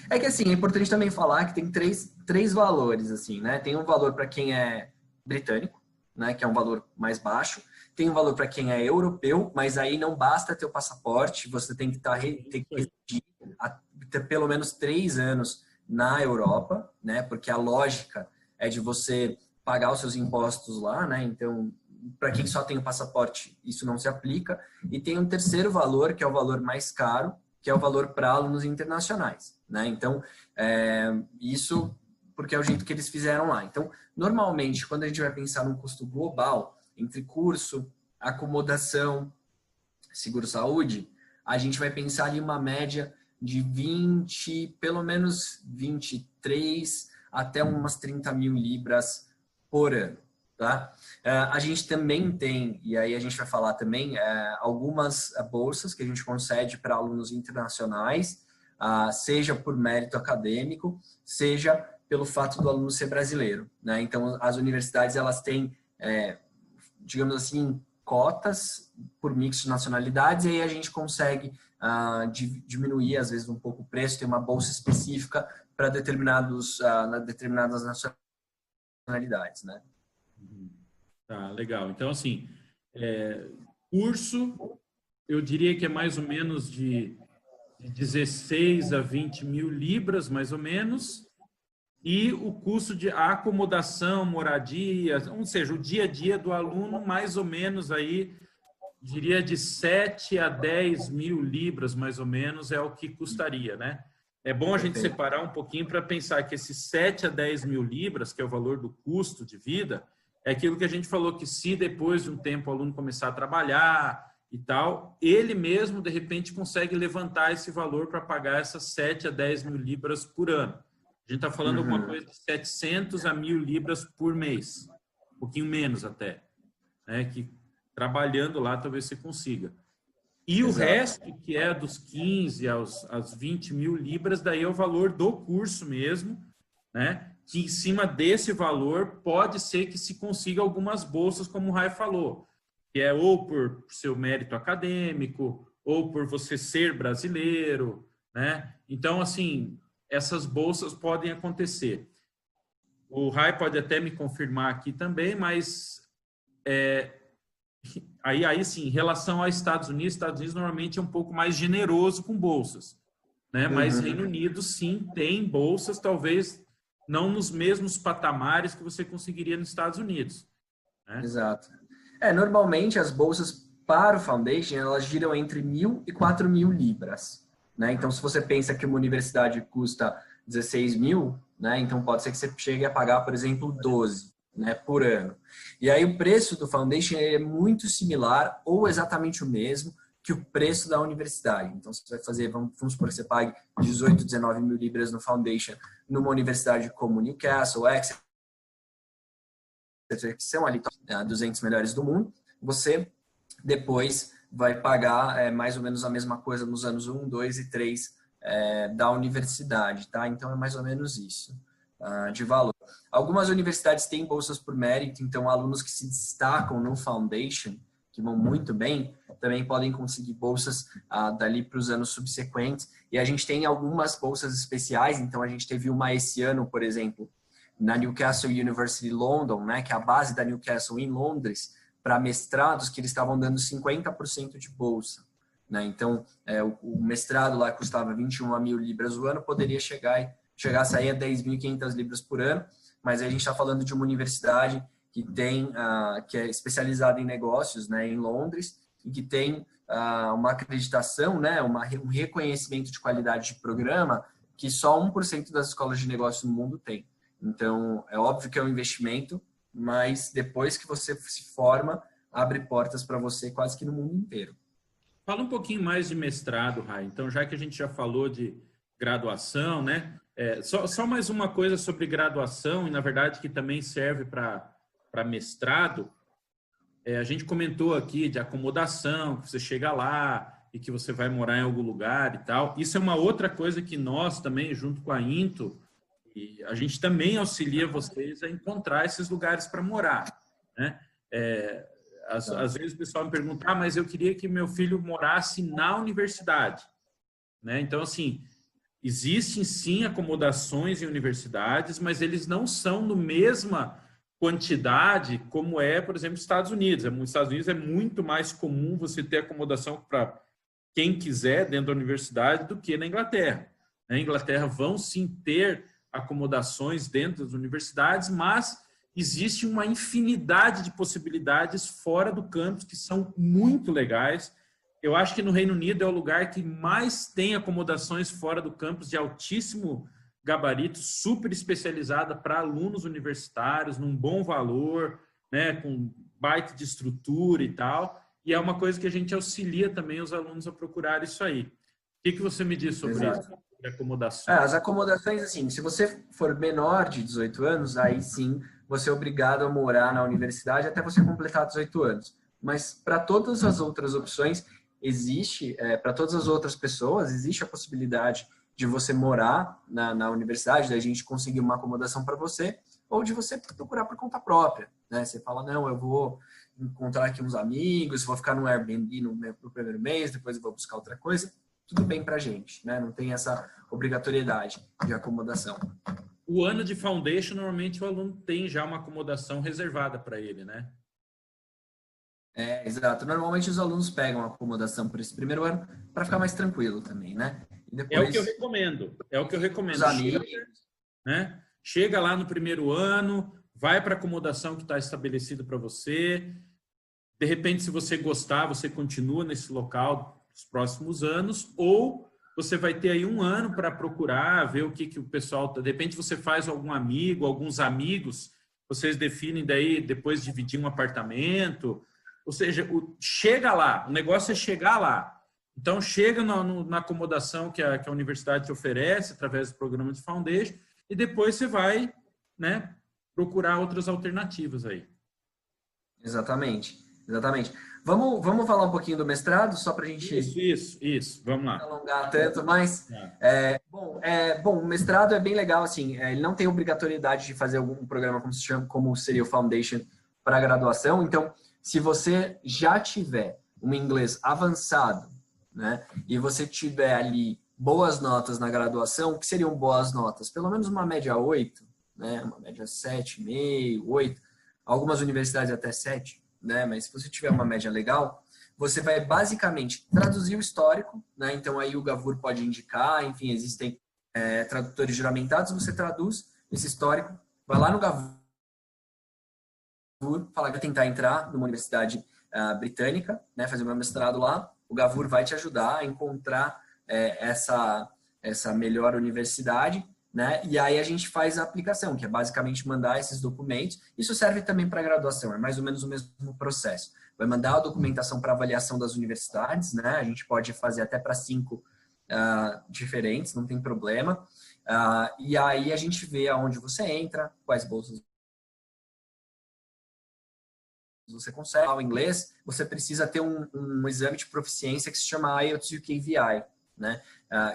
É que, assim, é importante também falar que tem três valores, assim, né? Tem um valor para quem é britânico, né? Que é um valor mais baixo. Tem um valor para quem é europeu, mas aí não basta ter o passaporte, você tem que ter pelo menos 3 anos na Europa, né? Porque a lógica é de você pagar os seus impostos lá, né? Então, para quem só tem o passaporte, isso não se aplica. E tem um terceiro valor, que é o valor mais caro, que é o valor para alunos internacionais, né? Então, isso porque é o jeito que eles fizeram lá. Então, normalmente, quando a gente vai pensar num custo global, entre curso, acomodação, seguro-saúde, a gente vai pensar ali uma média de 20, pelo menos 23 até umas 30 mil libras por ano, tá? A gente também tem, e aí a gente vai falar também, algumas bolsas que a gente concede para alunos internacionais, seja por mérito acadêmico, seja pelo fato do aluno ser brasileiro, né? Então, as universidades, elas têm, digamos assim, cotas por mix de nacionalidades, e aí a gente consegue diminuir, às vezes, um pouco o preço, tem uma bolsa específica para determinadas nacionalidades, né? Tá, legal. Então, assim, curso, eu diria que é mais ou menos de 16 a 20 mil libras, mais ou menos, e o custo de acomodação, moradia, ou seja, o dia a dia do aluno, mais ou menos aí, diria de 7 a 10 mil libras, mais ou menos, é o que custaria, né? É bom a gente separar um pouquinho para pensar que esses 7 a 10 mil libras, que é o valor do custo de vida, é aquilo que a gente falou que se depois de um tempo o aluno começar a trabalhar e tal, ele mesmo, de repente, consegue levantar esse valor para pagar essas 7 a 10 mil libras por ano. A gente está falando alguma coisa de 700 a 1.000 libras por mês. Um pouquinho menos até. Né? Que trabalhando lá talvez você consiga. E o resto, que é dos 15 às 20 mil libras, daí é o valor do curso mesmo, né? Que em cima desse valor pode ser que se consiga algumas bolsas, como o Rai falou, que é ou por seu mérito acadêmico, ou por você ser brasileiro, né? Então, assim, essas bolsas podem acontecer. O Rai pode até me confirmar aqui também, mas aí sim, em relação aos Estados Unidos normalmente é um pouco mais generoso com bolsas, né? Mas Reino Unido sim tem bolsas, talvez não nos mesmos patamares que você conseguiria nos Estados Unidos. Né? Exato. Normalmente as bolsas para o Foundation, elas giram entre 1.000 e 4.000 libras, né? Então, se você pensa que uma universidade custa 16 mil, né? Então pode ser que você chegue a pagar, por exemplo, 12, né, por ano. E aí o preço do Foundation é muito similar ou exatamente o mesmo que o preço da universidade. Então, você vai fazer, vamos supor que você pague 18, 19 mil libras no Foundation numa universidade como Newcastle, Exeter, que são ali 200 melhores do mundo, você depois vai pagar mais ou menos a mesma coisa nos anos 1, 2 e 3 da universidade, tá? Então, é mais ou menos isso de valor. Algumas universidades têm bolsas por mérito, então alunos que se destacam no Foundation, que vão muito bem, também podem conseguir bolsas dali para os anos subsequentes. E a gente tem algumas bolsas especiais, então a gente teve uma esse ano, por exemplo, na Newcastle University London, né, que é a base da Newcastle em Londres, para mestrados que eles estavam dando 50% de bolsa. Né? Então, o mestrado lá custava 21 mil libras o ano, poderia chegar a sair a 10.500 libras por ano, mas a gente está falando de uma universidade que é especializada em negócios, né, em Londres, e que tem uma acreditação, né, um reconhecimento de qualidade de programa que só 1% das escolas de negócios no mundo tem. Então, é óbvio que é um investimento, mas depois que você se forma, abre portas para você quase que no mundo inteiro. Fala um pouquinho mais de mestrado, Rai. Então, já que a gente já falou de graduação, né? Só mais uma coisa sobre graduação, e na verdade que também serve para mestrado. A gente comentou aqui de acomodação, que você chega lá e que você vai morar em algum lugar e tal. Isso é uma outra coisa que nós também, junto com a Into, e a gente também auxilia vocês a encontrar esses lugares para morar, né? Às vezes o pessoal me pergunta, mas eu queria que meu filho morasse na universidade, né? Então, assim, existem sim acomodações em universidades, mas eles não são no mesma quantidade como por exemplo, Estados Unidos. Nos Estados Unidos é muito mais comum você ter acomodação para quem quiser dentro da universidade do que na Inglaterra. Na Inglaterra vão sim ter acomodações dentro das universidades, mas existe uma infinidade de possibilidades fora do campus que são muito legais. Eu acho que no Reino Unido é o lugar que mais tem acomodações fora do campus de altíssimo gabarito, super especializada para alunos universitários, num bom valor, né, com baita de estrutura e tal. E é uma coisa que a gente auxilia também os alunos a procurar isso aí. O que você me diz sobre isso? Sobre acomodações? As acomodações, assim, se você for menor de 18 anos, aí sim você é obrigado a morar na universidade até você completar 18 anos. Mas para todas as outras opções, para todas as outras pessoas, existe a possibilidade de você morar na universidade, da gente conseguir uma acomodação para você, ou de você procurar por conta própria, né? Você fala, não, eu vou encontrar aqui uns amigos, vou ficar no Airbnb no primeiro mês, depois eu vou buscar outra coisa. Tudo bem para a gente, né? Não tem essa obrigatoriedade de acomodação. O ano de foundation, normalmente o aluno tem já uma acomodação reservada para ele, né? Exato. Normalmente os alunos pegam a acomodação por esse primeiro ano para ficar mais tranquilo também, né? E depois, é o que eu recomendo. É o que eu recomendo. Os amigos, né? Chega lá no primeiro ano, vai para a acomodação que está estabelecida para você. De repente, se você gostar, você continua nesse local nos próximos anos, ou você vai ter aí um ano para procurar, ver o que o pessoal... De repente, você faz algum amigo, alguns amigos, vocês definem daí, depois dividir um apartamento. Ou seja, chega lá, o negócio é chegar lá. Então, chega na acomodação que a universidade te oferece, através do programa de Foundation, e depois você vai, né, procurar outras alternativas aí. Exatamente. Vamos falar um pouquinho do mestrado, só para a gente... Isso. Vamos lá. Não alongar tanto, mas... o mestrado é bem legal, assim, ele não tem obrigatoriedade de fazer algum programa como seria o Foundation para graduação. Então, se você já tiver um inglês avançado, né, e você tiver ali boas notas na graduação, o que seriam boas notas? Pelo menos uma média 8, né, uma média 7,5, 8, algumas universidades até 7, né, mas se você tiver uma média legal, você vai basicamente traduzir o histórico, né, então aí o Gavur pode indicar, enfim, existem tradutores juramentados, você traduz esse histórico, vai lá no Gavur, falar que vai tentar entrar numa universidade britânica, né, fazer um mestrado lá, o Gavur vai te ajudar a encontrar essa melhor universidade, né, e aí a gente faz a aplicação, que é basicamente mandar esses documentos. Isso serve também para graduação, é mais ou menos o mesmo processo. Vai mandar a documentação para avaliação das universidades, né, a gente pode fazer até para 5 diferentes, não tem problema, e aí a gente vê aonde você entra, quais bolsas você consegue. O inglês, você precisa ter um exame de proficiência que se chama IELTS UKVI, né?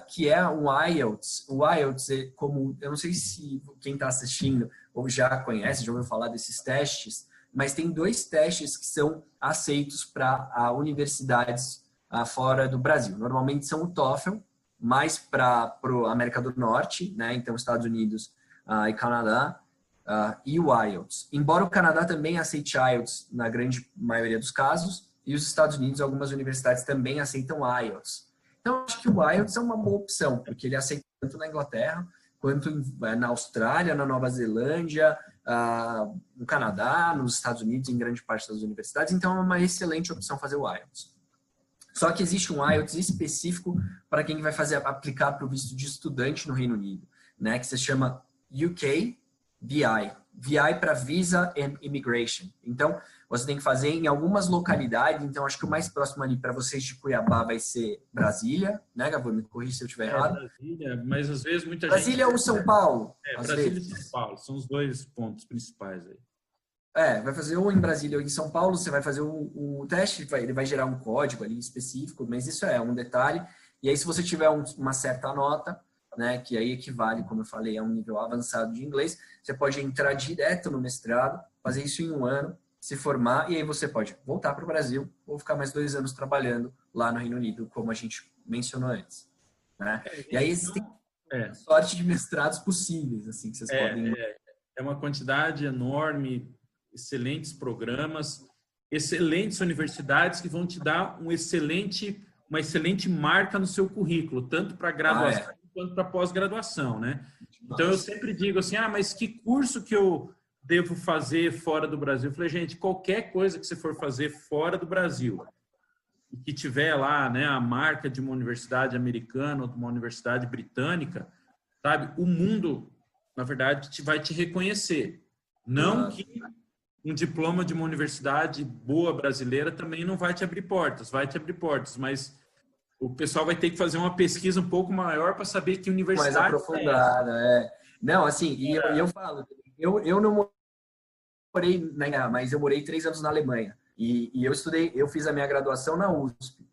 Que é um IELTS. O IELTS como, eu não sei se quem está assistindo ou já conhece, já ouviu falar desses testes, mas tem 2 testes que são aceitos para universidades fora do Brasil. Normalmente são o TOEFL, mais para a América do Norte, né? Então Estados Unidos e Canadá, e o IELTS. Embora o Canadá também aceite IELTS na grande maioria dos casos, e os Estados Unidos, algumas universidades também aceitam IELTS. Então, acho que o IELTS é uma boa opção, porque ele aceita tanto na Inglaterra, quanto na Austrália, na Nova Zelândia, no Canadá, nos Estados Unidos, em grande parte das universidades. Então, é uma excelente opção fazer o IELTS. Só que existe um IELTS específico para quem vai aplicar para o visto de estudante no Reino Unido, né, que se chama UK VI. VI para Visa and Immigration. Então, você tem que fazer em algumas localidades. Então, acho que o mais próximo ali para vocês de Cuiabá vai ser Brasília, né, Gabo? Me corrija se eu estiver errado. Brasília, mas às vezes muita Brasília gente... ou São Paulo? Brasília e São Paulo, são os 2 pontos principais aí. Vai fazer ou em Brasília ou em São Paulo, você vai fazer o teste, ele vai gerar um código ali específico, mas isso é um detalhe. E aí, se você tiver uma certa nota, né, que aí equivale, como eu falei, a um nível avançado de inglês, você pode entrar direto no mestrado, fazer isso em 1 ano, se formar, e aí você pode voltar para o Brasil ou ficar mais 2 anos trabalhando lá no Reino Unido, como a gente mencionou antes. Né? E aí existem sorte de mestrados possíveis, assim, que vocês podem... É uma quantidade enorme, excelentes programas, excelentes universidades que vão te dar uma excelente marca no seu currículo, tanto para graduação quanto para pós-graduação, né? Então, eu sempre digo assim, mas que curso que eu devo fazer fora do Brasil? Eu falei, gente, qualquer coisa que você for fazer fora do Brasil e que tiver lá, né, a marca de uma universidade americana ou de uma universidade britânica, sabe? O mundo, na verdade, vai te reconhecer. Não que um diploma de uma universidade boa brasileira também não vai te abrir portas, vai te abrir portas, mas o pessoal vai ter que fazer uma pesquisa um pouco maior para saber que universidade mais aprofundada, Não, assim, e eu falo, eu não morei mas eu morei 3 anos na Alemanha. E eu fiz a minha graduação na USP.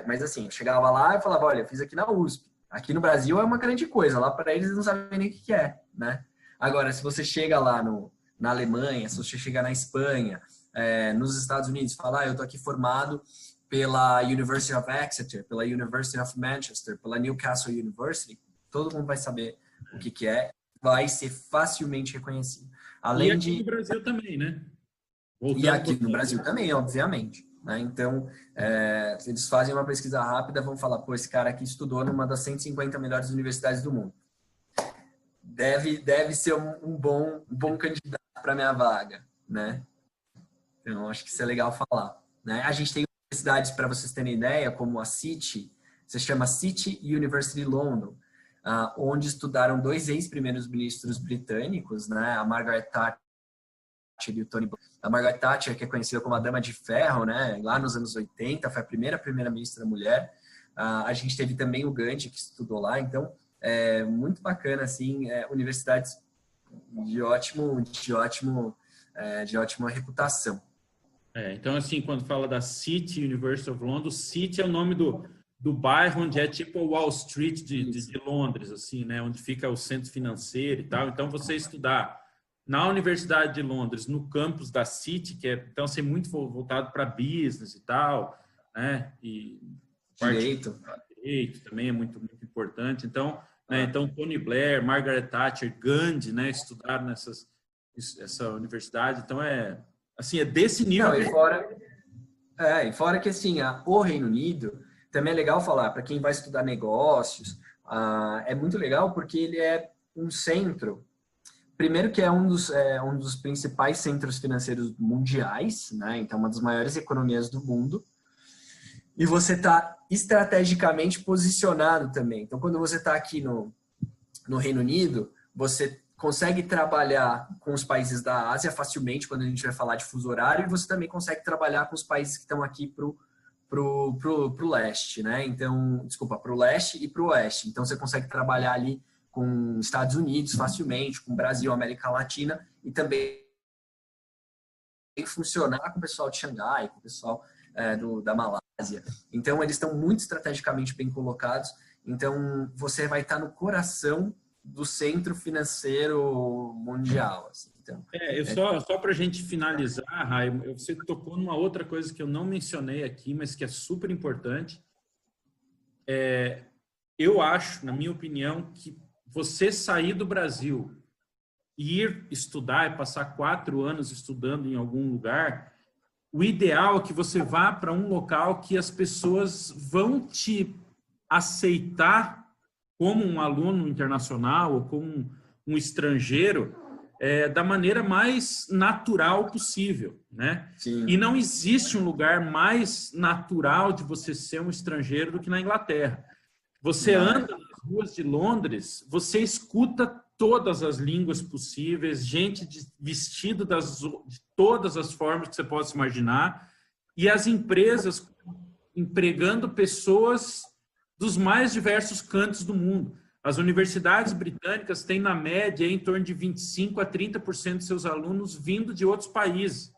Mas assim, eu chegava lá e falava, olha, eu fiz aqui na USP. Aqui no Brasil é uma grande coisa, lá para eles não sabem nem o que é, né? Agora, se você chega lá na Alemanha, se você chegar na Espanha, nos Estados Unidos, falar, eu tô aqui formado pela University of Exeter, pela University of Manchester, pela Newcastle University, todo mundo vai saber o que é, vai ser facilmente reconhecido. Além aqui no Brasil também, né? E aqui no Brasil também, obviamente. Né? Então, eles fazem uma pesquisa rápida, vão falar, pô, esse cara aqui estudou numa das 150 melhores universidades do mundo. Deve ser um bom candidato para minha vaga, né? Então, acho que isso é legal falar. Né? A gente tem universidades, para vocês terem ideia, como a City, se chama City University London, onde estudaram 2 ex-primeiros-ministros britânicos, né? A Margaret Thatcher e o Tony Blair. A Margaret Thatcher, que é conhecida como a Dama de Ferro, né? Lá nos anos 80, foi a primeira-ministra mulher. A gente teve também o Gandhi, que estudou lá. Então, é muito bacana, assim, universidades de ótima reputação. Então, assim, quando fala da City University of London, City é o nome do bairro onde é tipo o Wall Street de Londres, assim, né? Onde fica o centro financeiro e tal. Então, você estudar na Universidade de Londres, no campus da City, que é, então, assim, muito voltado para business e tal, né? E direito também é muito, muito importante. Então, né? Então, Tony Blair, Margaret Thatcher, Gandhi, né? Estudaram essa universidade. Então, assim, é desse nível. Não, e fora que, assim, o Reino Unido, também é legal falar, para quem vai estudar negócios, é muito legal porque ele é um centro, primeiro que é um dos principais centros financeiros mundiais, né? Então, uma das maiores economias do mundo, e você está estrategicamente posicionado também. Então, quando você está aqui no Reino Unido, você consegue trabalhar com os países da Ásia facilmente, quando a gente vai falar de fuso horário, e você também consegue trabalhar com os países que estão aqui pro leste, né? Então, desculpa, pro leste e pro oeste. Então, você consegue trabalhar ali com Estados Unidos facilmente, com Brasil, América Latina, e também funcionar com o pessoal de Xangai, com o pessoal da Malásia. Então, eles estão muito estrategicamente bem colocados. Então, você vai estar no coração do centro financeiro mundial. Assim. Então, só para a gente finalizar, Rai, você tocou numa outra coisa que eu não mencionei aqui, mas que é super importante. Eu acho, na minha opinião, que você sair do Brasil e ir estudar e passar 4 anos estudando em algum lugar, o ideal é que você vá para um local que as pessoas vão te aceitar como um aluno internacional ou como um estrangeiro da maneira mais natural possível, né? Sim. E não existe um lugar mais natural de você ser um estrangeiro do que na Inglaterra. Você anda nas ruas de Londres, você escuta todas as línguas possíveis, gente vestido de todas as formas que você possa imaginar, e as empresas empregando pessoas dos mais diversos cantos do mundo. As universidades britânicas têm, na média, em torno de 25% a 30% de seus alunos vindo de outros países.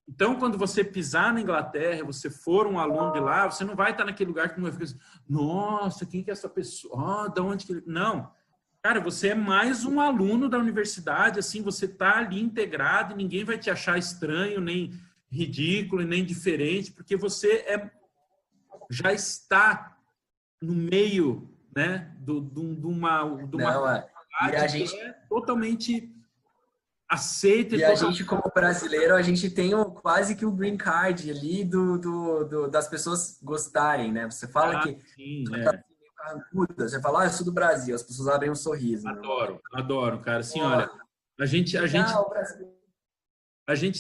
Então, quando você pisar na Inglaterra, você for um aluno de lá, você não vai estar naquele lugar que não vai ficar assim, nossa, quem que é essa pessoa? De onde que ele... Não. Cara, você é mais um aluno da universidade, assim, você está ali integrado e ninguém vai te achar estranho, nem ridículo, nem diferente, porque você já está no meio, né, de uma e a gente que é totalmente aceita. E a gente, como brasileiro, a gente tem quase que o green card ali das pessoas gostarem, né? Você fala que sim, você fala, eu sou do Brasil, as pessoas abrem um sorriso. Adoro, cara. Assim, olha, a gente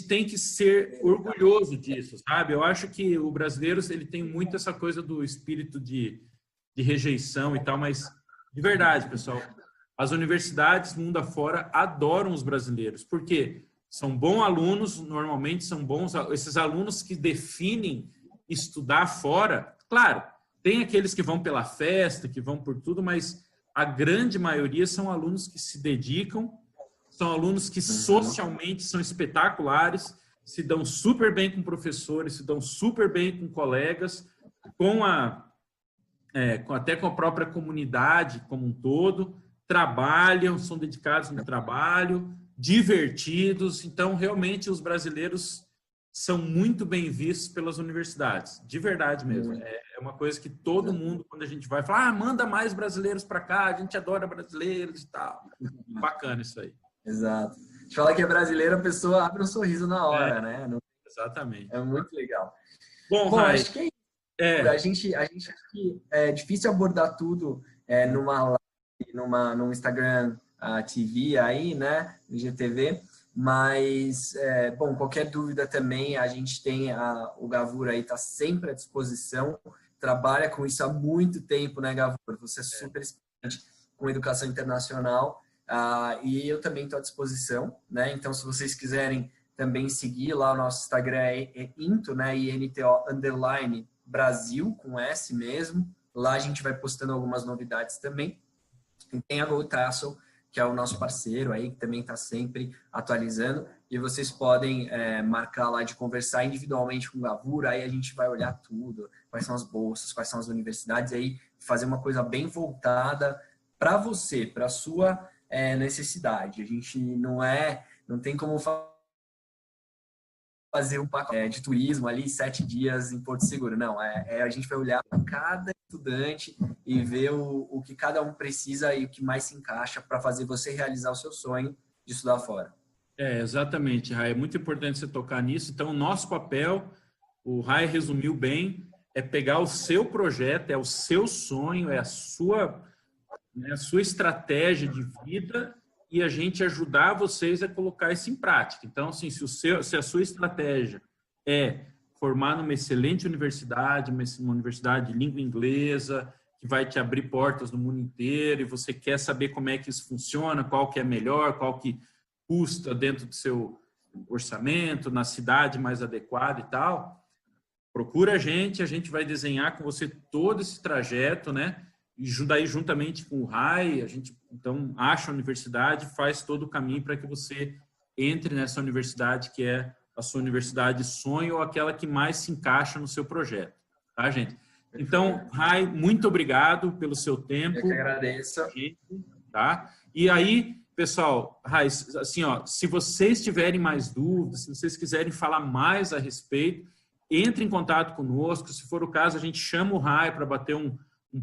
tem que ser orgulhoso disso, sabe? Eu acho que o brasileiro, ele tem muito essa coisa do espírito de rejeição e tal, mas de verdade, pessoal, as universidades mundo afora adoram os brasileiros, porque são bons alunos, normalmente são bons, esses alunos que definem estudar fora, claro, tem aqueles que vão pela festa, que vão por tudo, mas a grande maioria são alunos que se dedicam, são alunos que socialmente são espetaculares, se dão super bem com professores, se dão super bem com colegas, até com a própria comunidade como um todo, trabalham, são dedicados no trabalho, divertidos. Então, realmente, os brasileiros são muito bem vistos pelas universidades, de verdade mesmo. É uma coisa que todo mundo, quando a gente vai, fala, manda mais brasileiros para cá, a gente adora brasileiros e tal. Bacana isso aí. Exato. A gente fala que é brasileiro, a pessoa abre um sorriso na hora, né? Exatamente. É muito legal. Bom, Rai, acho que é isso. A gente acha que é difícil abordar tudo num Instagram TV aí, né? No IGTV. Mas, bom, qualquer dúvida também, a gente tem o Gavur aí, está sempre à disposição. Trabalha com isso há muito tempo, né, Gavur? Você é super experiente com educação internacional. E eu também estou à disposição, né? Então, se vocês quiserem também seguir lá, o nosso Instagram é INTO, né? INTO_ Brasil, com S mesmo. Lá a gente vai postando algumas novidades também. E tem a GoTassel, que é o nosso parceiro aí, que também está sempre atualizando. E vocês podem marcar lá de conversar individualmente com o Gavur, aí a gente vai olhar tudo, quais são as bolsas, quais são as universidades, aí fazer uma coisa bem voltada para você, para a sua necessidade. A gente não tem como fazer um pacote de turismo ali 7 dias em Porto Seguro. Não, a gente vai olhar para cada estudante e ver o que cada um precisa e o que mais se encaixa para fazer você realizar o seu sonho de estudar fora. Exatamente, Rai. É muito importante você tocar nisso. Então, o nosso papel, o Rai resumiu bem, é pegar o seu projeto, é o seu sonho, é a sua estratégia de vida e a gente ajudar vocês a colocar isso em prática. Então, assim, se a sua estratégia é formar numa excelente universidade, uma universidade de língua inglesa, que vai te abrir portas no mundo inteiro, e você quer saber como é que isso funciona, qual que é melhor, qual que custa dentro do seu orçamento, na cidade mais adequada e tal, procura a gente vai desenhar com você todo esse trajeto, né? E daí, juntamente com o Rai, a gente, então, acha a universidade, faz todo o caminho para que você entre nessa universidade que é a sua universidade sonho ou aquela que mais se encaixa no seu projeto. Tá, gente? Então, Rai, muito obrigado pelo seu tempo. Eu que agradeço. Tá? E aí, pessoal, assim, ó, se vocês tiverem mais dúvidas, se vocês quiserem falar mais a respeito, entre em contato conosco. Se for o caso, a gente chama o Rai para bater um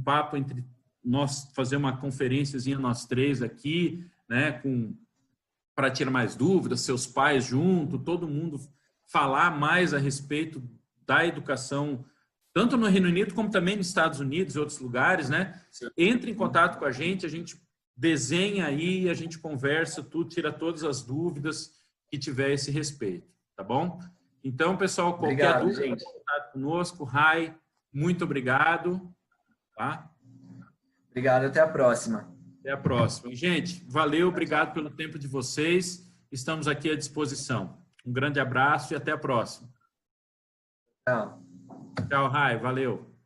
papo entre nós, fazer uma conferênciazinha nós três aqui, né, para tirar mais dúvidas, seus pais junto, todo mundo falar mais a respeito da educação, tanto no Reino Unido como também nos Estados Unidos e outros lugares, né? Entre em contato com a gente desenha aí, a gente conversa, tudo, tira todas as dúvidas que tiver a esse respeito, tá bom? Então, pessoal, qualquer dúvida, entre em contato conosco. Rai, muito obrigado. Tá? Obrigado, até a próxima. Até a próxima. Gente, valeu, obrigado pelo tempo de vocês. Estamos aqui à disposição. Um grande abraço e até a próxima. Tchau. Tchau, Rai, valeu.